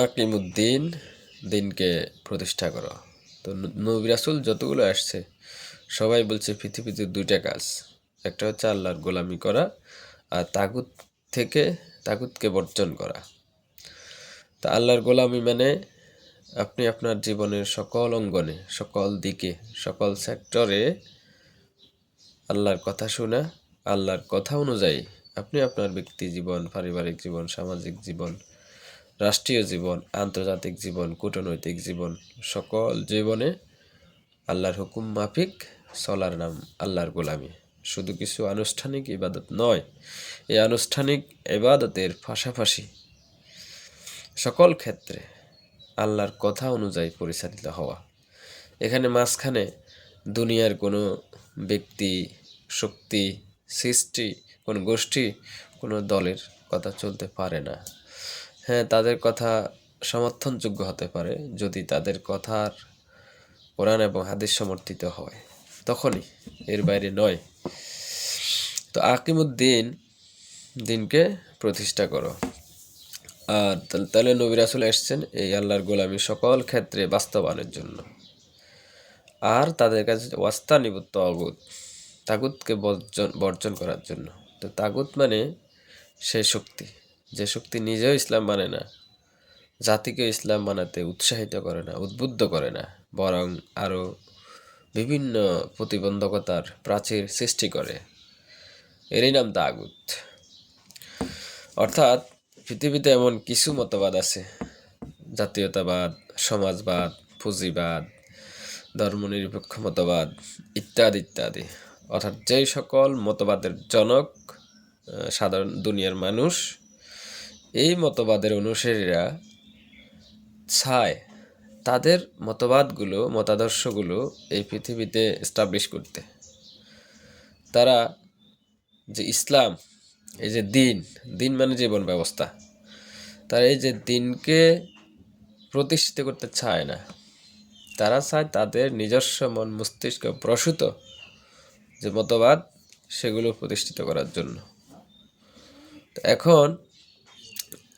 আকিমুদ্দিন, দিনকে প্রতিষ্ঠা করো। তো নবী রাসূল যতগুলো আসছে সবাই বলছে পৃথিবীতে দুইটা কাজ, একটা হচ্ছে আল্লাহর গোলামি করা আর তাগুতকে বর্জন করা। তা আল্লাহর গোলামি মানে আপনি আপনার জীবনের সকল অঙ্গনে, সকল দিকে, সকল সেক্টরে আল্লাহর কথা শোনা, আল্লাহর কথা অনুযায়ী আপনি আপনার ব্যক্তি জীবন, পারিবারিক জীবন, সামাজিক জীবন, রাষ্ট্রীয় জীবন, আন্তর্জাতিক জীবন, কূটনৈতিক জীবন, সকল জীবনে আল্লাহর হুকুম মাফিক চলার নাম আল্লাহর গোলামি। শুধু কিছু আনুষ্ঠানিক ইবাদত নয়, এই আনুষ্ঠানিক ইবাদতের পাশাপাশি সকল ক্ষেত্রে আল্লাহর কথা অনুযায়ী পরিচালিত হওয়া। এখানে মাঝখানে দুনিয়ার কোনো ব্যক্তি, শক্তি, সৃষ্টি, কোনো গোষ্ঠী, কোনো দলের কথা চলতে পারে না। হ্যাঁ, তাদের কথা সমর্থনযোগ্য হতে পারে যদি তাদের কথার কোরআন এবং হাদিস সমর্থিত হয়, তখনই, এর বাইরে নয়। তো আকিমুদ্দিন, দিনকে প্রতিষ্ঠা করো। আর তাহলে নবী রাসূল এসেছেন এই আল্লাহর গোলামি সকল ক্ষেত্রে বাস্তবায়নের জন্য। আর তাদের কাছে ওয়াস্তানিবুত তাগুতকে বর্জন করার জন্য। তো তাগুত মানে সেই শক্তি, যে শক্তি নিজেও ইসলাম মানে না, জাতিকে ইসলাম মানাতে উৎসাহিত করে না, উদ্বুদ্ধ করে না, বরং আরও বিভিন্ন প্রতিবন্ধকতার প্রাচীর সৃষ্টি করে। এরই নাম তাগুত। অর্থাৎ পৃথিবীতে এমন কিছু মতবাদ আছে, জাতীয়তাবাদ, সমাজবাদ, পুঁজিবাদ, ধর্মনিরপেক্ষ মতবাদ ইত্যাদি ইত্যাদি। অর্থাৎ যেই সকল মতবাদের জনক সাধারণ দুনিয়ার মানুষ, এই মতবাদের অনুসারীরা চায় তাদের মতবাদগুলো, মতাদর্শগুলো এই পৃথিবীতে এস্টাবলিশ করতে। তারা যে ইসলাম, এই যে দিন মানে জীবন ব্যবস্থা, তারা এই যে দিনকে প্রতিষ্ঠিত করতে চায় না। তারা চায় তাদের নিজস্ব মন মস্তিষ্ক প্রসূত যে মতবাদ, সেগুলো প্রতিষ্ঠিত করার জন্য। এখন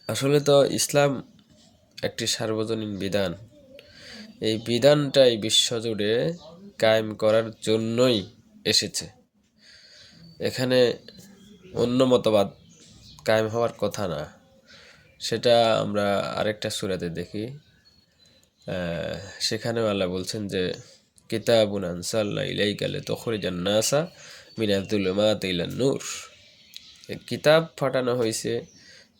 আসলে তো ইসলাম একটি সার্বজনীন বিধান। এই বিধানটাই বিশ্বজুড়ে কায়েম করার জন্যই এসেছে। এখানে অন্য মতবাদ কায়েম হওয়ার কথা না। সেটা আমরা আরেকটা সূরাতে দেখি, সেখানেও আল্লাহ বলছেন যে কিতাবুন আনসালনা ইলাইকা লিতুখরিজান নাসা মিনাজ যুলুমাতি ইলান নূর। এই কিতাব পাঠানো হয়েছে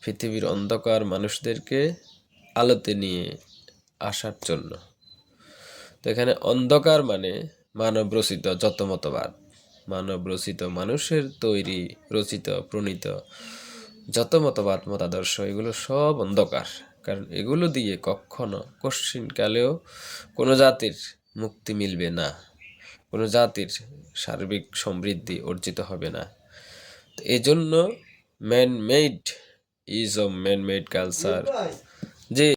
পৃথিবীর অন্ধকার মানুষদেরকে আলোতে নিয়ে আসার জন্য। তো এখানে অন্ধকার মানে মানব রচিত যত মতবাদ, মানব রচিত, মানুষের তৈরি, রচিত, প্রণীত যত মতবাদ, মতাদর্শ, এগুলো সব অন্ধকার। কারণ এগুলো দিয়ে কখনো কশ্চিনকালেও কোনো জাতির মুক্তি মিলবে না, কোনো জাতির সার্বিক সমৃদ্ধি অর্জিত হবে না। তো এই জন্য ম্যান মেড কালচার, যে